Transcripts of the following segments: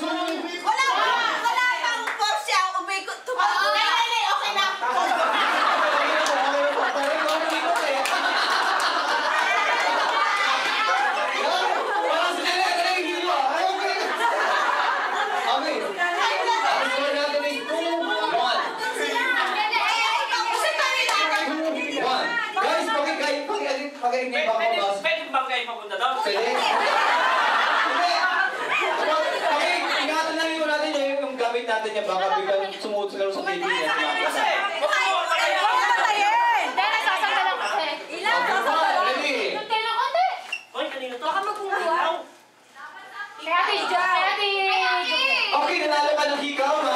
Wala pang force siya. Umikot. Tumakbo. Okay na. Pwede bang kayo mapunta doon? Pwede. Ingatan lang yun natin yung gamit natin niya. Baka biglang sumuot sila sa TV niya. Okay, nanalo ka ng hikaw, no?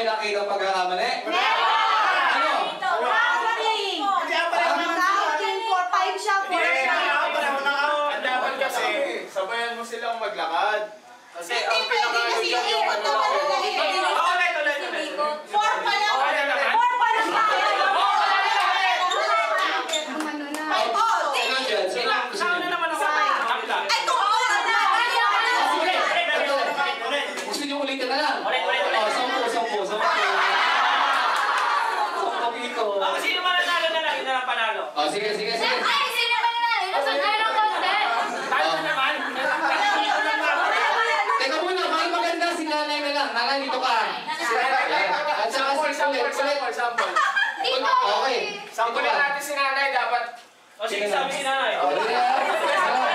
Nakita pagkakamali? Ano? Ang dapat kasi, sabayan mo silang maglakad. Kasi ang pinaka-ulit yung ano lang. Ulit. 4 pa lang. 4 pa lang. Saan na naman ako? Ay, tumura na. Gusto niyo ulitin na lang? Ulit. Sampo. Sino man nanalo na lang, yun na lang panalo. Sige. Ay, sino ba na? Inusan na lang konti. Tayo na naman. Teka muna, mahal maganda si nanay na lang. Nanay, dito ka. At saka si Sample. Okay. Sampulin natin si nanay dapat. O sige, sabi si nanay. Okay.